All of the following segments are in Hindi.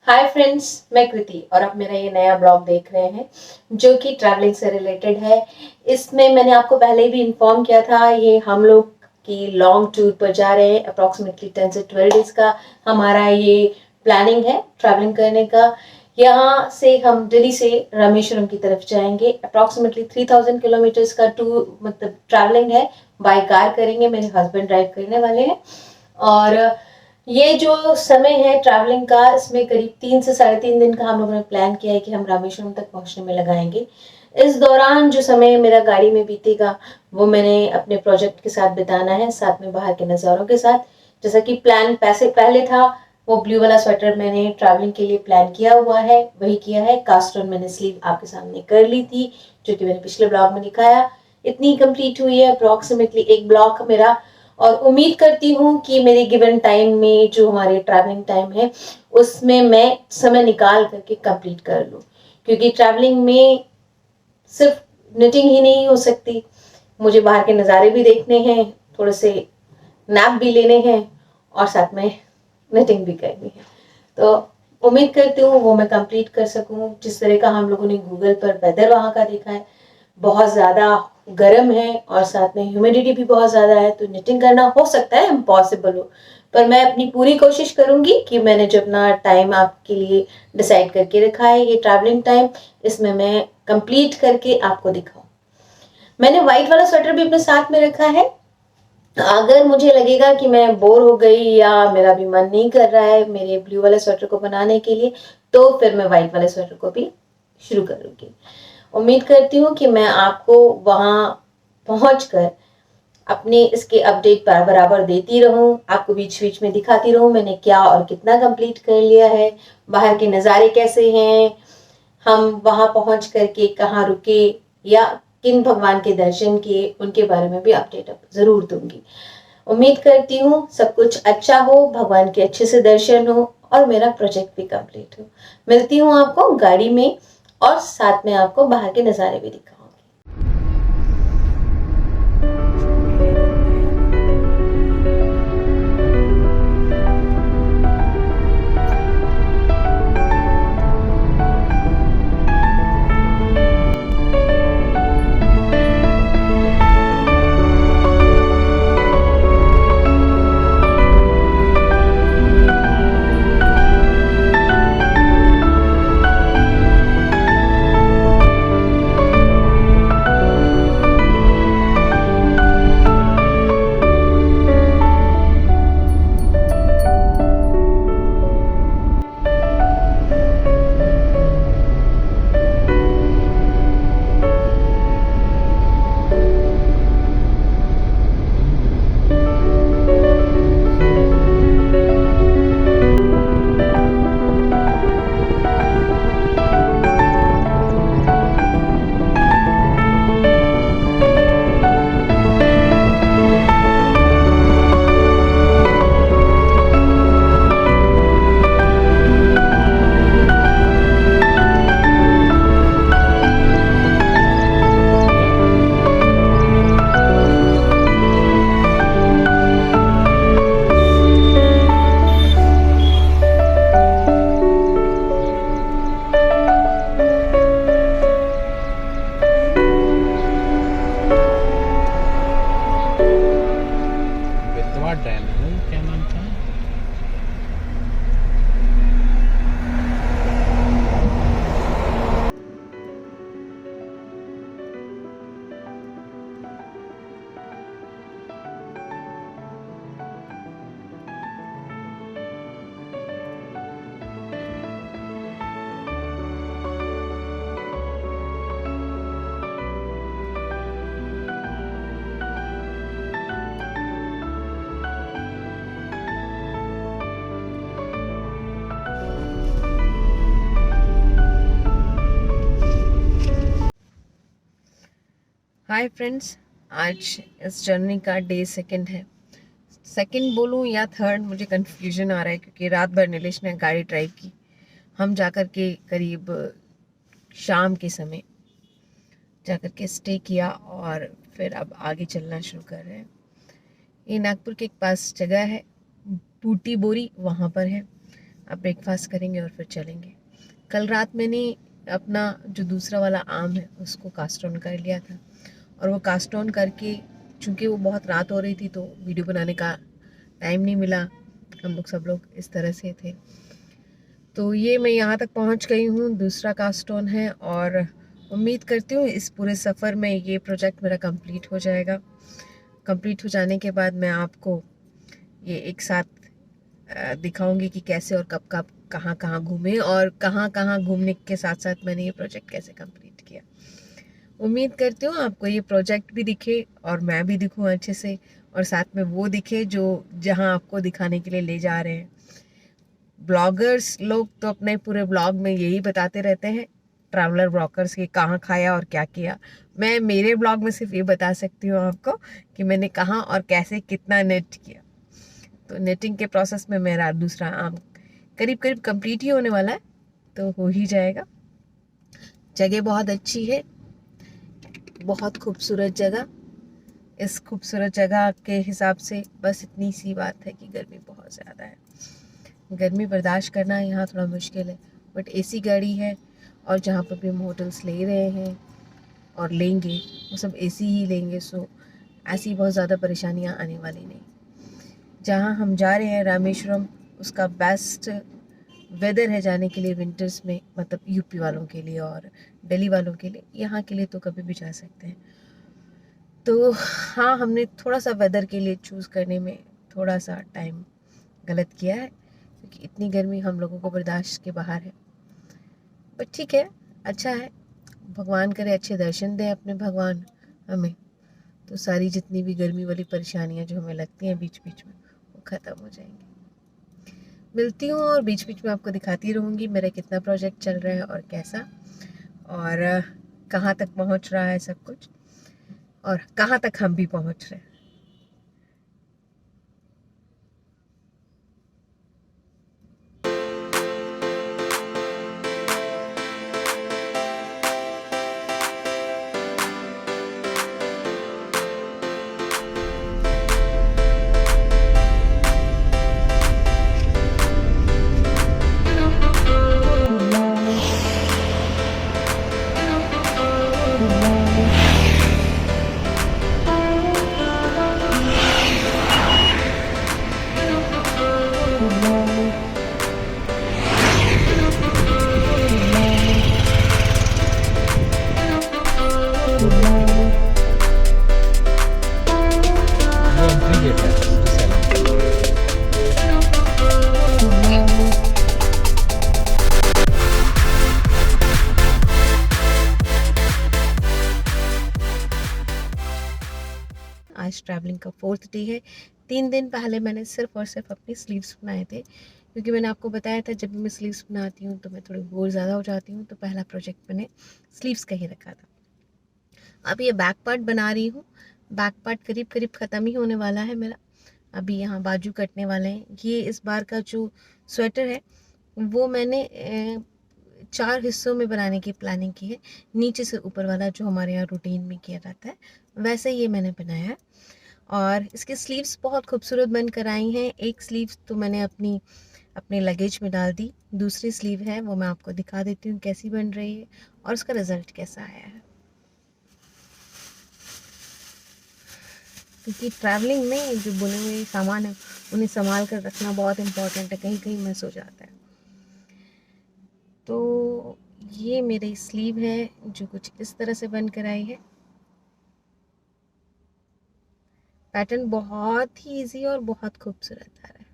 हाय फ्रेंड्स, मैं कृति और आप मेरा ये नया ब्लॉग देख रहे हैं जो कि ट्रैवलिंग से रिलेटेड है। इसमें मैंने आपको पहले भी इन्फॉर्म किया था, ये हम लोग की लॉन्ग टूर पर जा रहे हैं। अप्रॉक्सीमेटली 10 से 12 डेज का हमारा ये प्लानिंग है ट्रैवलिंग करने का। यहाँ से हम दिल्ली से रामेश्वरम की तरफ जाएंगे। अप्रॉक्सीमेटली 3000 किलोमीटर्स का टूर मतलब ट्रैवलिंग है। बाय कार करेंगे, मेरे हस्बैंड ड्राइव करने वाले हैं। और ये जो समय है ट्रैवलिंग का, इसमें करीब 3 से 3.5 दिन का हम लोगों ने प्लान किया है कि हम रामेश्वरम तक पहुंचने में लगाएंगे। इस दौरान जो समय मेरा गाड़ी में बीतेगा वो मैंने अपने प्रोजेक्ट के साथ बिताना है, साथ में बाहर के नज़ारों के साथ। जैसा कि प्लान पैसे पहले था, वो ब्लू वाला स्वेटर मैंने ट्रैवलिंग के लिए प्लान किया हुआ है, वही किया है। कास्ट ऑन मैंने स्लीव आपके सामने कर ली थी, जो कि मैंने पिछले ब्लॉग में दिखाया। इतनी कंप्लीट हुई है अप्रॉक्सीमेटली एक ब्लॉक मेरा। और उम्मीद करती हूँ कि मेरे गिवन टाइम में, जो हमारे ट्रैवलिंग टाइम है, उसमें मैं समय निकाल करके कंप्लीट कर लूँ। क्योंकि ट्रैवलिंग में सिर्फ निटिंग ही नहीं हो सकती, मुझे बाहर के नज़ारे भी देखने हैं, थोड़े से नैप भी लेने हैं और साथ में निटिंग भी करनी है। तो उम्मीद करती हूँ वो मैं कंप्लीट कर सकूँ। जिस तरह का हम लोगों ने गूगल पर वेदर वहाँ का देखा है, बहुत ज़्यादा गर्म है और साथ में ह्यूमिडिटी भी बहुत ज़्यादा है, तो निटिंग करना हो सकता है इम्पॉसिबल हो। पर मैं अपनी पूरी कोशिश करूंगी कि मैंने जो अपना टाइम आपके लिए डिसाइड करके रखा है, ये ट्रैवलिंग टाइम, इसमें मैं कंप्लीट करके आपको दिखाऊं। मैंने व्हाइट वाला स्वेटर भी अपने साथ में रखा है। अगर मुझे लगेगा कि मैं बोर हो गई या मेरा भी मन नहीं कर रहा है मेरे ब्लू वाले स्वेटर को बनाने के लिए, तो फिर मैं व्हाइट वाले स्वेटर को भी शुरू करूंगी। उम्मीद करती हूँ कि मैं आपको वहां पहुंचकर अपने इसके अपडेट पर बराबर देती रहूं, आपको बीच बीच में दिखाती रहूं मैंने क्या और कितना कंप्लीट कर लिया है, बाहर के नज़ारे कैसे हैं, हम वहां पहुंच करके कहाँ रुके या किन भगवान के दर्शन किए, उनके बारे में भी अपडेट जरूर दूंगी। उम्मीद करती हूँ सब कुछ अच्छा हो, भगवान के अच्छे से दर्शन हो और मेरा प्रोजेक्ट भी कंप्लीट हो। मिलती हूँ आपको गाड़ी में और साथ में आपको बाहर के नज़ारे भी दिखाऊंगी। डैम है ना, क्या नाम था? हाय फ्रेंड्स, आज इस जर्नी का डे सेकंड है। सेकंड बोलूँ या थर्ड, मुझे कंफ्यूजन आ रहा है क्योंकि रात भर नीलेश ने गाड़ी ड्राइव की। हम जाकर के करीब शाम के समय जाकर के स्टे किया और फिर अब आगे चलना शुरू कर रहे हैं। ये नागपुर के एक पास जगह है बूटी बोरी, वहाँ पर है। अब ब्रेकफास्ट करेंगे और फिर चलेंगे। कल रात मैंने अपना जो दूसरा वाला आम है उसको कास्ट ऑन कर लिया था, और वो कास्ट ऑन करके चूँकि वो बहुत रात हो रही थी तो वीडियो बनाने का टाइम नहीं मिला, हम लोग सब लोग इस तरह से थे। तो ये मैं यहाँ तक पहुँच गई हूँ, दूसरा कास्ट ऑन है, और उम्मीद करती हूँ इस पूरे सफ़र में ये प्रोजेक्ट मेरा कंप्लीट हो जाएगा। कंप्लीट हो जाने के बाद मैं आपको ये एक साथ दिखाऊंगी कि कैसे और कब कब कहाँ कहाँ घूमे, और कहाँ कहाँ घूमने के साथ साथ मैंने ये प्रोजेक्ट कैसे कंप्लीट किया। उम्मीद करती हूँ आपको ये प्रोजेक्ट भी दिखे और मैं भी दिखूँ अच्छे से, और साथ में वो दिखे जो जहाँ आपको दिखाने के लिए ले जा रहे हैं। ब्लॉगर्स लोग तो अपने पूरे ब्लॉग में यही बताते रहते हैं, ट्रैवलर ब्लॉगर्स के कहाँ खाया और क्या किया। मैं मेरे ब्लॉग में सिर्फ ये बता सकती हूँ आपको कि मैंने कहाँ और कैसे कितना नेट किया। तो नेटिंग के प्रोसेस में मेरा दूसरा आम करीब करीब कंप्लीट ही होने वाला है, तो हो ही जाएगा। जगह बहुत अच्छी है, बहुत खूबसूरत जगह। इस खूबसूरत जगह के हिसाब से बस इतनी सी बात है कि गर्मी बहुत ज़्यादा है। गर्मी बर्दाश्त करना यहाँ थोड़ा मुश्किल है, बट एसी गाड़ी है, और जहाँ पर भी हम होटल्स ले रहे हैं और लेंगे वो सब एसी ही लेंगे, सो ऐसी बहुत ज़्यादा परेशानियाँ आने वाली नहीं। जहाँ हम जा रहे हैं रामेश्वरम, उसका बेस्ट वेदर है जाने के लिए विंटर्स में, मतलब यूपी वालों के लिए और दिल्ली वालों के लिए। यहाँ के लिए तो कभी भी जा सकते हैं। तो हाँ, हमने थोड़ा सा वेदर के लिए चूज़ करने में थोड़ा सा टाइम गलत किया है, क्योंकि इतनी गर्मी हम लोगों को बर्दाश्त के बाहर है। बट ठीक है, अच्छा है। भगवान करे अच्छे दर्शन दें अपने भगवान हमें, तो सारी जितनी भी गर्मी वाली परेशानियाँ जो हमें लगती हैं बीच बीच में, वो ख़त्म हो जाएंगी। मिलती हूँ और बीच बीच में आपको दिखाती रहूँगी मेरा कितना प्रोजेक्ट चल रहा है और कैसा, और कहाँ तक पहुँच रहा है सब कुछ, और कहाँ तक हम भी पहुँच रहे हैं। ये एंट्री गेट है इस सैलून। आज ट्रैवलिंग का 4th डे है। 3 दिन पहले मैंने सिर्फ और सिर्फ अपने स्लीव्स बनाए थे, क्योंकि मैंने आपको बताया था जब भी मैं स्लीव्स बनाती हूँ तो मैं थोड़ी बोर ज़्यादा हो जाती हूँ, तो पहला प्रोजेक्ट मैंने स्लीव्स का ही रखा था। अब ये बैक पार्ट बना रही हूँ। बैक पार्ट करीब करीब ख़त्म ही होने वाला है मेरा। अभी यहाँ बाजू कटने वाले हैं। ये इस बार का जो स्वेटर है वो मैंने 4 हिस्सों में बनाने की प्लानिंग की है। नीचे से ऊपर वाला जो हमारे यहाँ रूटीन में किया जाता है वैसे ये मैंने बनाया है, और इसके स्लीव्स बहुत खूबसूरत बन कर आई हैं। एक स्लीव तो मैंने अपने लगेज में डाल दी, दूसरी स्लीव है वो मैं आपको दिखा देती हूँ कैसी बन रही है और उसका रिज़ल्ट कैसा आया है। क्योंकि ट्रैवलिंग में जो बुने हुए सामान है उन्हें संभाल कर रखना बहुत इम्पोर्टेंट है, कहीं कहीं मिस हो जाता है। तो ये मेरी स्लीव है जो कुछ इस तरह से बन कर आई है। पैटर्न बहुत ही इजी और बहुत खूबसूरत आ रहा है।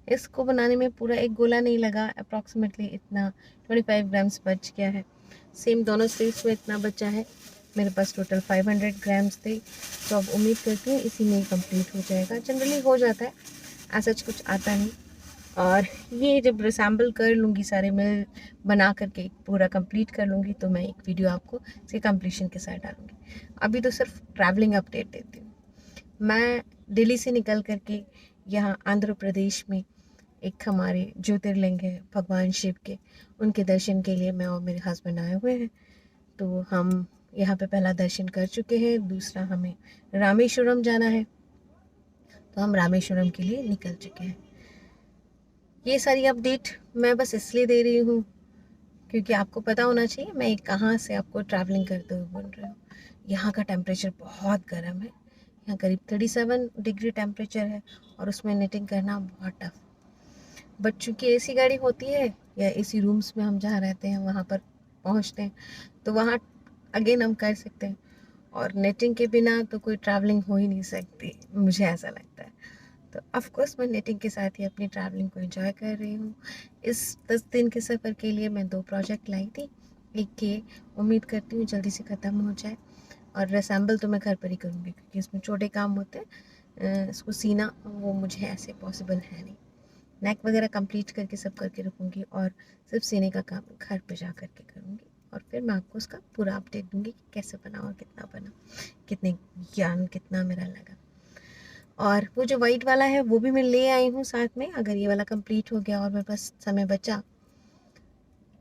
इसको बनाने में पूरा एक गोला नहीं लगा, अप्रॉक्सीमेटली इतना 25 ग्राम्स बच गया है। सेम दोनों स्लीव्स में इतना बचा है। मेरे पास टोटल 500 ग्राम्स थे, तो अब उम्मीद करती हूँ इसी में कंप्लीट हो जाएगा। जनरली हो जाता है, ऐसा कुछ आता नहीं। और ये जब रिसैम्बल कर लूँगी, सारे मिल बना करके पूरा कंप्लीट कर लूँगी, तो मैं एक वीडियो आपको इसके कंप्लीशन के साथ डालूँगी। अभी तो सिर्फ ट्रैवलिंग अपडेट देती हूँ। मैं दिल्ली से निकल करके यहाँ आंध्र प्रदेश में एक हमारे ज्योतिर्लिंग है भगवान शिव के, उनके दर्शन के लिए मैं और मेरे हस्बैंड आए हुए हैं। तो हम यहाँ पे पहला दर्शन कर चुके हैं, दूसरा हमें रामेश्वरम जाना है, तो हम रामेश्वरम के लिए निकल चुके हैं। ये सारी अपडेट मैं बस इसलिए दे रही हूँ क्योंकि आपको पता होना चाहिए मैं कहाँ से आपको ट्रैवलिंग करते हुए बोल रही हूँ। यहाँ का टेम्परेचर बहुत गर्म है, यहाँ करीब 37 डिग्री टेम्परेचर है और उसमें निटिंग करना बहुत टफ। बट चूँकि एसी गाड़ी होती है या एसी रूम्स में हम जहाँ रहते हैं वहाँ पर पहुँचते हैं तो वहाँ अगेन हम कर सकते हैं, और नेटिंग के बिना तो कोई ट्रैवलिंग हो ही नहीं सकती, मुझे ऐसा लगता है। तो ऑफ कोर्स मैं नेटिंग के साथ ही अपनी ट्रैवलिंग को एंजॉय कर रही हूँ। इस 10 दिन के सफ़र के लिए मैं 2 प्रोजेक्ट लाई थी, एक के उम्मीद करती हूँ जल्दी से ख़त्म हो जाए, और असेंबल तो मैं घर पर ही करूँगी क्योंकि इसमें छोटे काम होते हैं, इसको सीना वो मुझे ऐसे पॉसिबल है नहीं। नेक वगैरह कंप्लीट करके सब करके रखूँगी और सिर्फ सीने का काम घर पे जा करके करूँगी, और फिर मैं आपको उसका पूरा अपडेट दूँगी कि कैसे बना और कितना बना, कितने ज्ञान कितना मेरा लगा। और वो जो वाइट वाला है वो भी मैं ले आई हूँ साथ में, अगर ये वाला कंप्लीट हो गया और मेरे पास समय बचा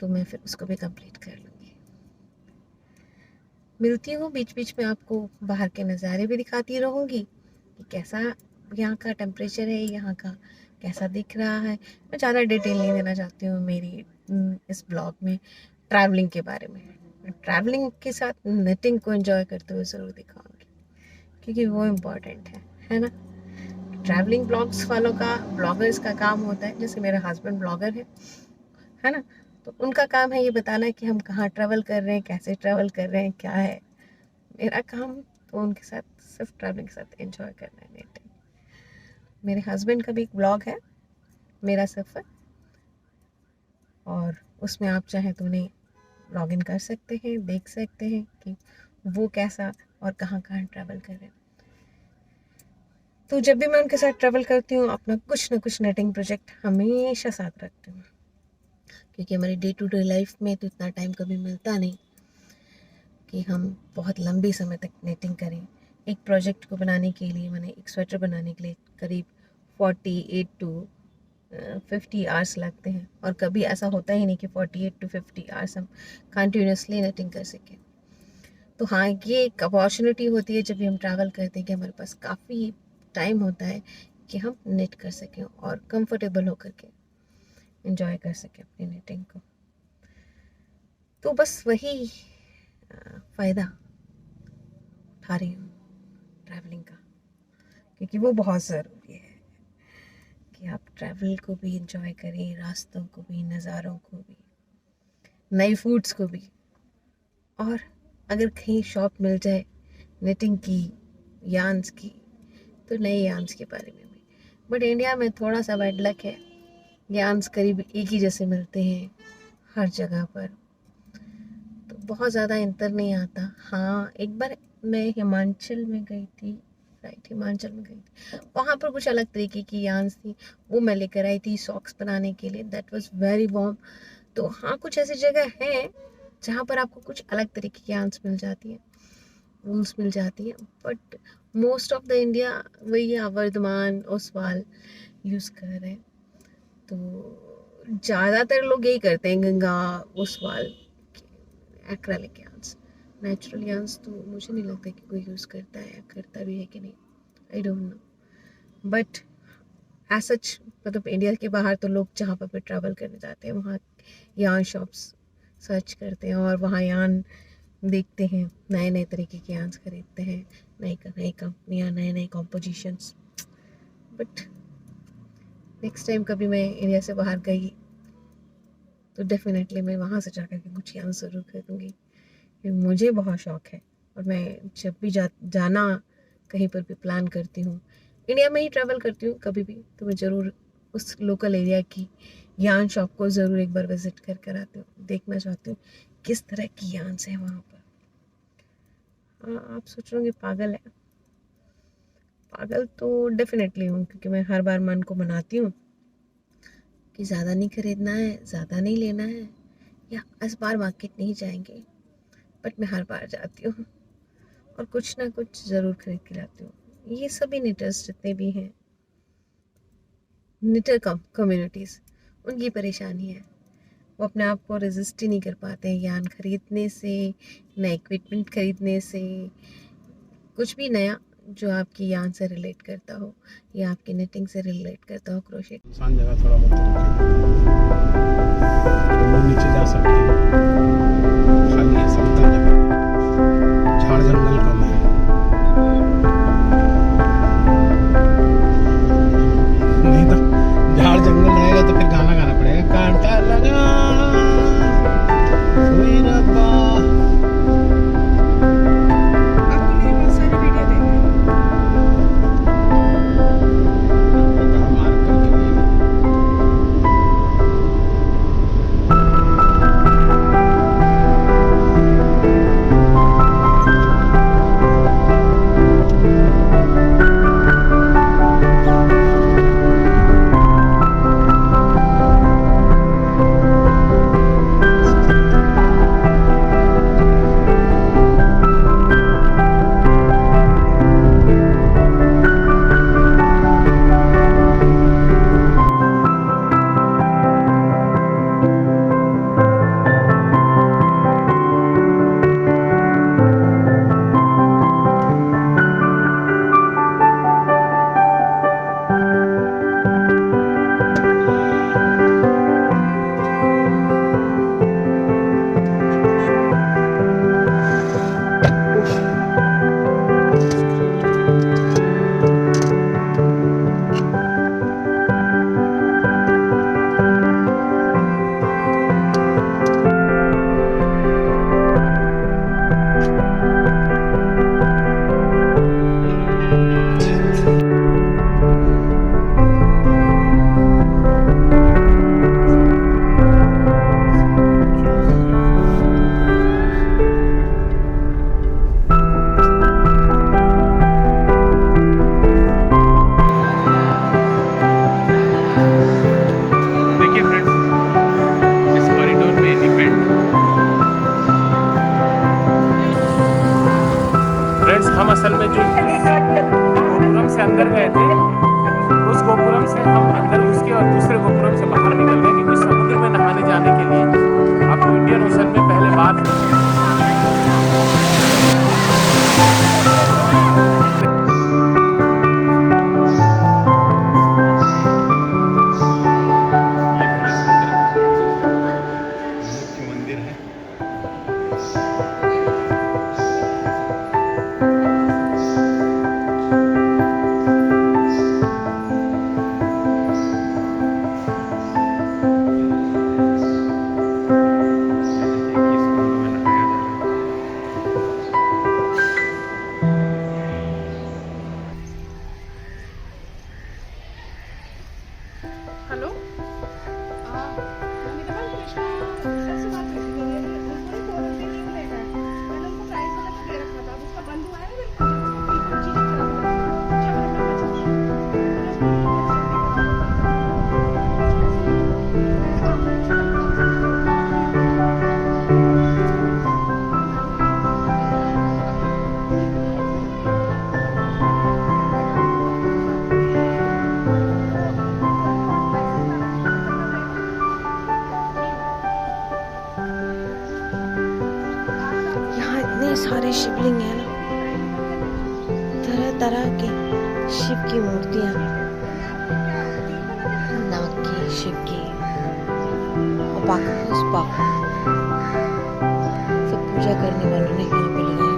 तो मैं फिर उसको भी कंप्लीट कर लूँगी। मिलती हूँ बीच बीच में, आपको बाहर के नज़ारे भी दिखाती रहूँगी कि कैसा यहाँ का टेम्परेचर है, यहाँ का कैसा दिख रहा है। मैं ज़्यादा डिटेल नहीं देना चाहती हूँ मेरी इस ब्लॉग में ट्रैवलिंग के बारे में। ट्रैवलिंग के साथ नेटिंग को एंजॉय करते हुए ज़रूर दिखाऊंगी क्योंकि वो इम्पॉर्टेंट है ना। ट्रैवलिंग ब्लॉग्स वालों का, ब्लॉगर्स का काम होता है, जैसे मेरा हस्बैंड ब्लॉगर है ना, तो उनका काम है ये बताना कि हम कहाँ ट्रैवल कर रहे हैं, कैसे ट्रैवल कर रहे हैं, क्या है। मेरा काम तो उनके साथ सिर्फ ट्रैवलिंग के साथ एंजॉय करना है, नेटिंग। मेरे हस्बैंड का भी एक ब्लॉग है, मेरा सफ़र, और उसमें आप चाहें तो उन्हें लॉग इन कर सकते हैं, देख सकते हैं कि वो कैसा और कहाँ कहाँ ट्रैवल कर रहे हैं। तो जब भी मैं उनके साथ ट्रैवल करती हूँ अपना कुछ ना कुछ नेटिंग प्रोजेक्ट हमेशा साथ रखती हूँ, क्योंकि हमारी डे टू डे लाइफ में तो इतना टाइम कभी मिलता नहीं कि हम बहुत लंबी समय तक नेटिंग करें। एक प्रोजेक्ट को बनाने के लिए, मैंने एक स्वेटर बनाने के लिए करीब 48 टू 50 आवर्स लगते हैं, और कभी ऐसा होता ही नहीं कि 48 टू 50 आवर्स हम कंटिन्यूसली नेटिंग कर सकें। तो हाँ, ये एक अपॉर्चुनिटी होती है जब भी हम ट्रैवल करते हैं कि हमारे पास काफ़ी टाइम होता है कि हम नेट कर सकें और कंफर्टेबल होकर के एंजॉय कर सकें अपनी नेटिंग को। तो बस वही फ़ायदा उठा रही हूँ ट्रैवलिंग का, क्योंकि वो बहुत ज़रूरी है कि आप ट्रैवल को भी एंजॉय करें, रास्तों को भी, नज़ारों को भी, नए फूड्स को भी, और अगर कहीं शॉप मिल जाए निटिंग की, यार्न्स की, तो नए यार्न्स के बारे में भी। बट इंडिया में थोड़ा सा बैड लक है, यार्न्स करीब एक ही जैसे मिलते हैं हर जगह पर, तो बहुत ज़्यादा अंतर नहीं आता। हाँ, एक बार मैं हिमाचल में गई थी, हिमाचल में गई थी, वहाँ पर कुछ अलग तरीके की यार्न्स थी, वो मैं लेकर आई थी सॉक्स बनाने के लिए, दैट वाज वेरी वार्म। तो हाँ, कुछ ऐसी जगह है जहाँ पर आपको कुछ अलग तरीके की यार्न्स मिल जाती हैं, वूल्स मिल जाती हैं, but most of the India वही वर्धमान ओसवाल यूज़ कर रहे हैं। तो ज़्यादातर लोग यही करते हैं, Ganga, Oswal, acrylic yarns. Natural yarns तो मुझे नहीं लगता कि कोई यूज़ करता है, करता भी है कि नहीं, I don't know. But as such, मतलब इंडिया के बाहर तो लोग जहाँ पर भी ट्रैवल करने जाते हैं वहाँ यार्न शॉप्स सर्च करते हैं और वहाँ यार्न देखते हैं, नए नए तरीके के यार्न्स खरीदते हैं, नई कंपनियाँ, नए नए कॉम्पोजिशंस। बट नेक्स्ट टाइम कभी मैं इंडिया से बाहर गई तो डेफिनेटली मैं वहाँ से जाकर के कुछ यार्न ज़रूर खरीदूँगी, क्योंकि मुझे बहुत शौक़ है। और मैं जब भी जाना कहीं पर भी प्लान करती हूँ, इंडिया में ही ट्रैवल करती हूँ कभी भी, तो मैं ज़रूर उस लोकल एरिया की यार्न शॉप को ज़रूर एक बार विज़िट कर कर आती हूँ, देखना चाहती हूँ किस तरह की यार्न्स हैं वहाँ पर। आप सोच रहे होंगे पागल है, पागल तो डेफिनेटली हूँ, क्योंकि मैं हर बार मन को मनाती हूँ कि ज़्यादा नहीं खरीदना है, ज़्यादा नहीं लेना है, या इस बार मार्केट नहीं जाएंगे। बट मैं हर बार जाती हूँ और कुछ ना कुछ ज़रूर खरीद के लाती हूँ। ये सभी निटर्स जितने भी हैं, निटर कम्युनिटीज़, उनकी परेशानी है, वो अपने आप को रेजिस्ट ही नहीं कर पाते हैं यार्न खरीदने से, नए इक्विपमेंट खरीदने से, कुछ भी नया जो आपकी याद से रिलेट करता हो या आपकी निटिंग से रिलेट करता हो, क्रोशेट। आसान जगह थोड़ा बहुत हम लोग नीचे जा सकते हैं, खाली है, समतल जगह, झाड़ जंगल कम है। नहीं तो झाड़ जंगल रहेगा तो फिर गाना गाना पड़ेगा, कांटा लगा कोई रब्बा। हम असल में जो गोपुरम से अंदर गए थे, उस गोपुरम से हम अंदर घुस के और दूसरे गोपुरम से बाहर निकल गए, क्योंकि समुद्र में नहाने जाने के लिए आपको इंडियन ओशन में पहले बात मंदिर है। हेलो, मैंने कहा कृष्णा सर से बात करी थी, उन्होंने 4 रुपये की प्लेट है, मैंने उनको प्राइस बता के दे रखा था। अब उसका बंद हुआ है ना, बिल्कुल चीज़ें खराब हो गई, 4 रुपये बच गए। यहाँ इतने सारे शिवलिंग हैं ना, तरह तरह के शिव की मूर्तियाँ, नाग की, शिव की और बाकी सब पूजा करने वालों ने यहाँ पे लगाया।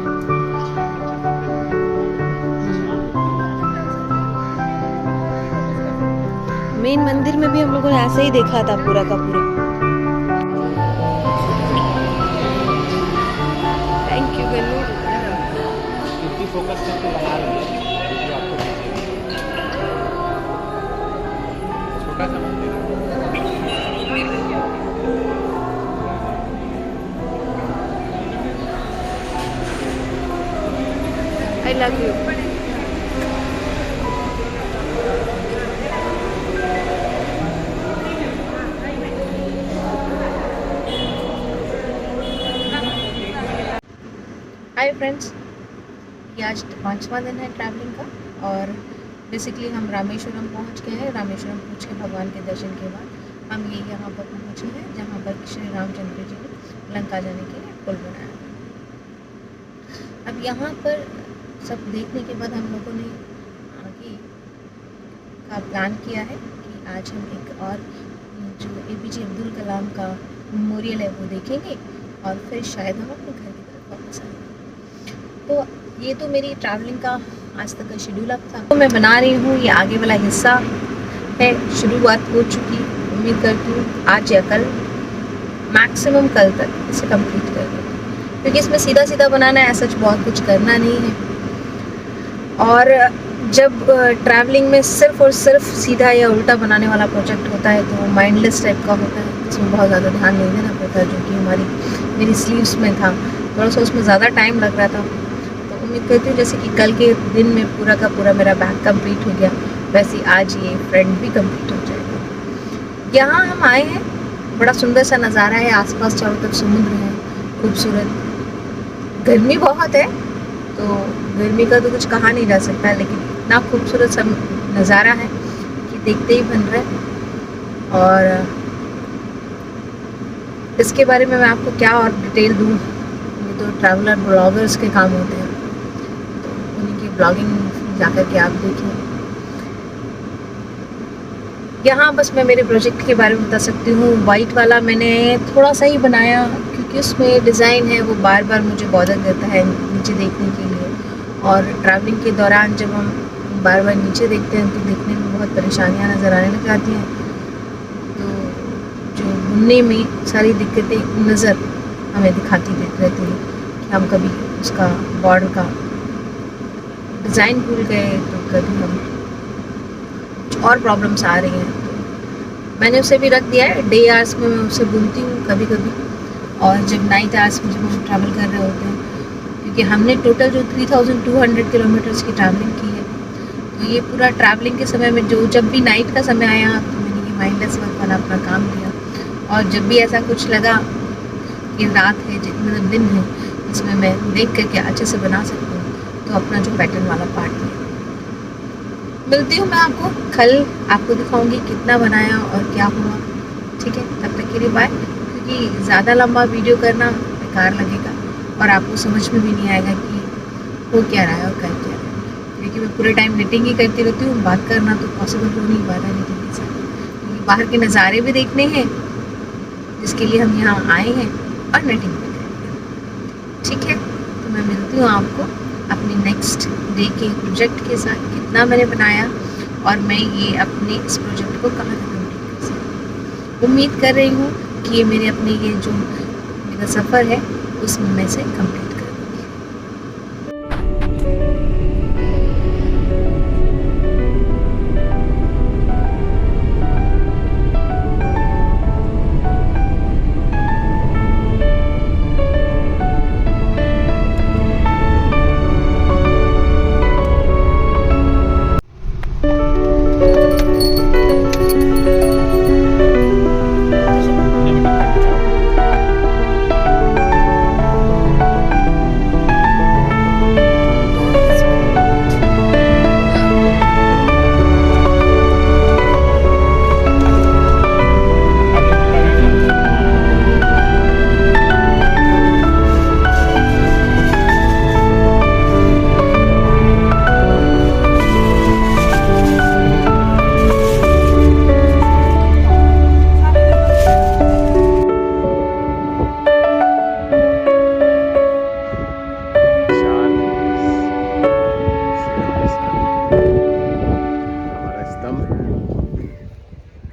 मेन मंदिर में भी हम लोगों ने ऐसे ही देखा था पूरा का पूरा। Thank you Gannu. इतनी फोकस करके लगा रही है क्योंकि आपको दिखेगी। छोटा सा मंदिर है। I love you. Hi friends, ये आज 5वां दिन है ट्रैवलिंग का और बेसिकली हम रामेश्वरम पहुंच गए हैं। रामेश्वरम पहुंच के भगवान के दर्शन के बाद हम ये यहाँ पर पहुँचे हैं जहाँ पर श्री रामचंद्र जी ने लंका जाने के लिए पुल बनाया। अब यहाँ पर सब देखने के बाद हम लोगों ने आगे का प्लान किया है कि आज हम एक और जो APJ अब्दुल कलाम का मेमोरियल है वो देखेंगे और फिर शायद हम अपने घर की तरफ वापस आएंगे। तो ये तो मेरी ट्रैवलिंग का आज तक का शेड्यूल अब था। तो मैं बना रही हूँ, ये आगे वाला हिस्सा है, शुरुआत हो चुकी। उम्मीद करती हूँ आज या कल, मैक्सिमम कल तक इसे कंप्लीट कर दूँ, क्योंकि इसमें सीधा सीधा बनाना है, सच बहुत कुछ करना नहीं है। और जब ट्रैवलिंग में सिर्फ और सिर्फ सीधा या उल्टा बनाने वाला प्रोजेक्ट होता है तो माइंडलेस टाइप का होता है, इसमें बहुत ज़्यादा ध्यान नहीं देना पड़ता, जो कि मेरी स्लीव्स में था, थोड़ा सा उसमें ज़्यादा टाइम लग रहा था। तो उम्मीद करती हूँ जैसे कि कल के दिन में पूरा का पूरा मेरा बैग कंप्लीट हो गया, वैसे ही आज ये फ्रंट भी कंप्लीट हो जाएगा। यहाँ हम आए हैं, बड़ा सुंदर सा नज़ारा है, आसपास चारों तरफ समुद्र है, खूबसूरत। गर्मी बहुत है तो गर्मी का तो कुछ कहा नहीं जा सकता, लेकिन इतना खूबसूरत सा नज़ारा है कि देखते ही बन रहा है। और इसके बारे में मैं आपको क्या और डिटेल दूँ, ये तो ट्रैवलर ब्लॉगर्स के काम होते हैं, तो उन्हीं की ब्लॉगिंग जाकर के आप देखें। यहाँ बस मैं मेरे प्रोजेक्ट के बारे में बता सकती हूँ। वाइट वाला मैंने थोड़ा सा ही बनाया, क्योंकि उसमें डिज़ाइन है वो बार बार मुझे बॉदर करता है नीचे देखने के लिए, और ट्रैवलिंग के दौरान जब हम बार बार नीचे देखते हैं तो देखने में बहुत परेशानियाँ नज़र आने लग जाती हैं। तो जो बुनने में सारी दिक्कतें नज़र हमें दिखाती रहती हैं कि हम कभी उसका बॉर्डर का डिज़ाइन भूल गए तो कभी हम और प्रॉब्लम्स आ रही हैं। तो मैंने उसे भी रख दिया है, डे आवर्स में मैं उसे बुनती हूँ कभी कभी, और जब नाइट आवर्स में जब हम ट्रैवल कर रहे होते हैं, क्योंकि हमने टोटल जो 3200 किलोमीटर्स की ट्रैवलिंग की है, तो ये पूरा ट्रैवलिंग के समय में जब भी नाइट का समय आया तो मैंने ये माइंडलेस वर्क वाला अपना काम किया, और जब भी ऐसा कुछ लगा कि रात है, मतलब दिन है, इसमें मैं देख करके अच्छे से बना सकती हूँ, तो अपना जो पैटर्न वाला पार्ट लिया। मिलती हूँ मैं आपको कल, आपको दिखाऊंगी कितना बनाया और क्या हुआ, ठीक है? तब तक के लिए बाय, क्योंकि ज़्यादा लंबा वीडियो करना बेकार लगेगा और आपको समझ में भी नहीं आएगा कि हो क्या रहा है और कर क्या रहा है, क्योंकि मैं पूरे टाइम निटिंग ही करती रहती हूँ। बात करना तो पॉसिबल हो नहीं पाता निटिंग के साथ, क्योंकि बाहर के नज़ारे भी देखने हैं जिसके लिए हम यहाँ आए हैं, और निटिंग भी करेंगे, ठीक है? तो मैं मिलती हूँ आपको अपने नेक्स्ट डे के प्रोजेक्ट के साथ, कितना मैंने बनाया और मैं ये अपने इस प्रोजेक्ट को कहाँ तक कंप्लीट कर सकती। उम्मीद कर रही हूँ कि ये मेरे अपने ये जो मेरा सफ़र है उसमें मैं से कंप्लीट कर दूँगी।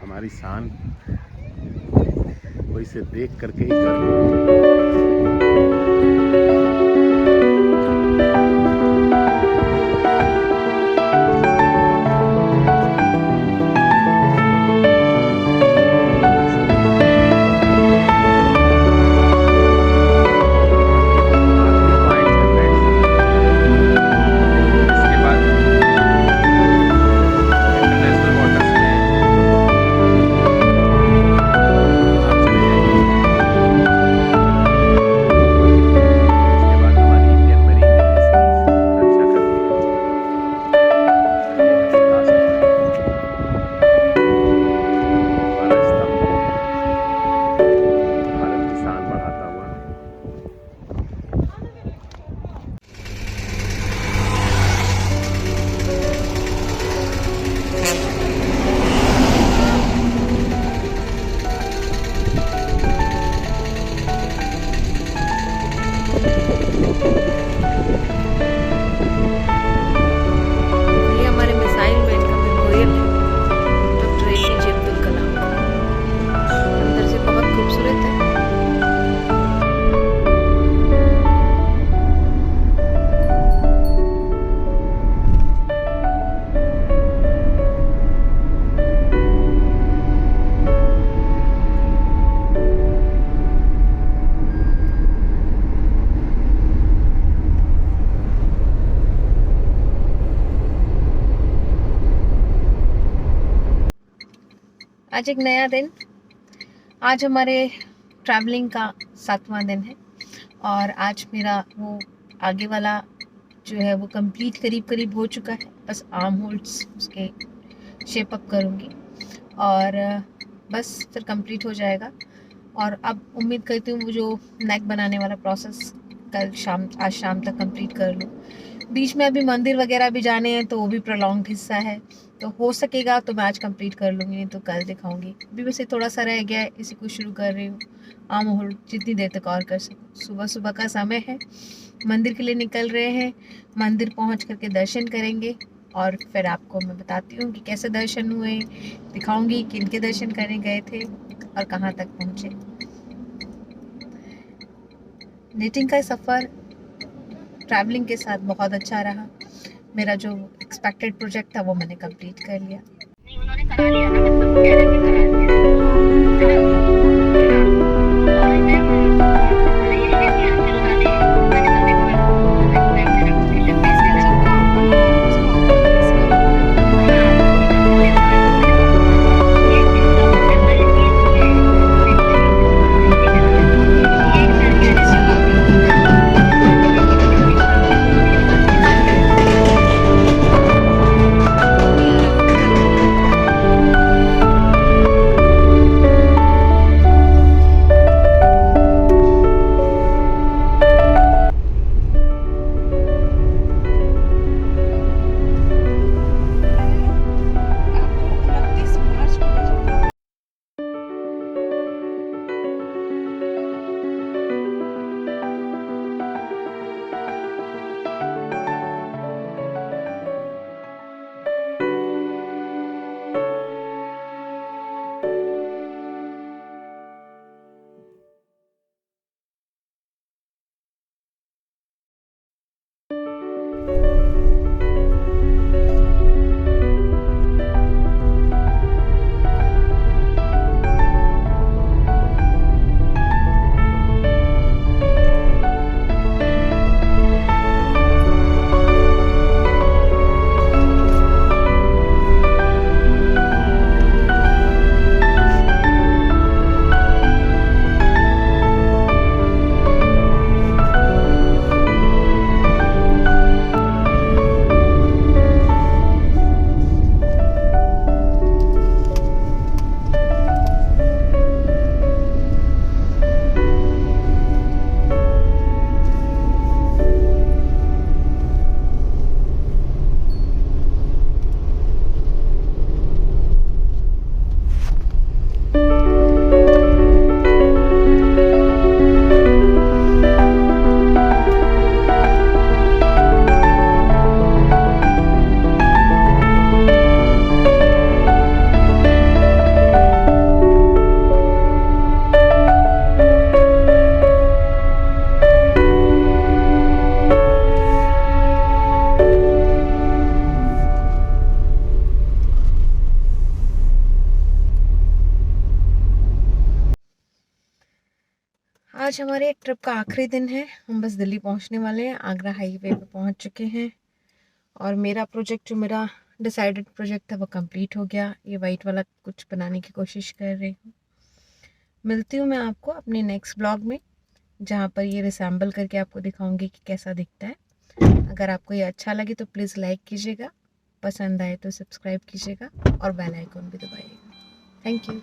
हमारी शान को इसे देख करके ही गर्व आज एक नया दिन। आज हमारे ट्रैवलिंग का 7वां दिन है और आज मेरा वो आगे वाला जो है वो कंप्लीट करीब हो चुका है। बस आर्म होल्ड्स उसके शेप अप करूँगी और बस फिर कंप्लीट हो जाएगा। और अब उम्मीद करती हूँ वो जो नेक बनाने वाला प्रोसेस आज शाम तक कंप्लीट कर लूँ। बीच में अभी मंदिर वगैरह भी जाने हैं तो वो भी प्रोलॉन्ग हिस्सा है, तो हो सकेगा तो मैं आज कंप्लीट कर लूँगी, नहीं तो कल दिखाऊंगी। अभी वैसे थोड़ा सा रह गया है, इसी को शुरू कर रही हूँ। आम होल्ड जितनी देर तक और कर सकूँ। सुबह का समय है, मंदिर के लिए निकल रहे हैं। मंदिर पहुँच करके दर्शन करेंगे और फिर आपको मैं बताती हूँ कि कैसे दर्शन हुए, दिखाऊंगी किन के दर्शन करने गए थे और कहाँ तक पहुँचे। नीटिंग का सफ़र ट्रैवलिंग के साथ बहुत अच्छा रहा। मेरा जो एक्सपेक्टेड प्रोजेक्ट था वो मैंने कंप्लीट कर लिया। नहीं उन्होंने करा लिया ना, मतलब कह रहे थे करा लिया। और मैं ये भी आंसर वाले मैंने तो देखो मेरा लोकेशन भेज दिया। आपको 29 मार्च को भेजा। आज हमारे ट्रिप का आखिरी दिन है। हम बस दिल्ली पहुंचने वाले हैं। आगरा हाईवे पे पहुंच चुके हैं और मेरा प्रोजेक्ट जो मेरा डिसाइडेड प्रोजेक्ट था वो कंप्लीट हो गया। ये वाइट वाला कुछ बनाने की कोशिश कर रही हूँ। मिलती हूँ मैं आपको अपने नेक्स्ट ब्लॉग में, जहाँ पर ये रिसैम्बल करके आपको दिखाऊंगी कि कैसा दिखता है। अगर आपको ये अच्छा लगे तो प्लीज़ लाइक कीजिएगा, पसंद आए तो सब्सक्राइब कीजिएगा और बेल आइकन भी दबाइएगा। Thank you.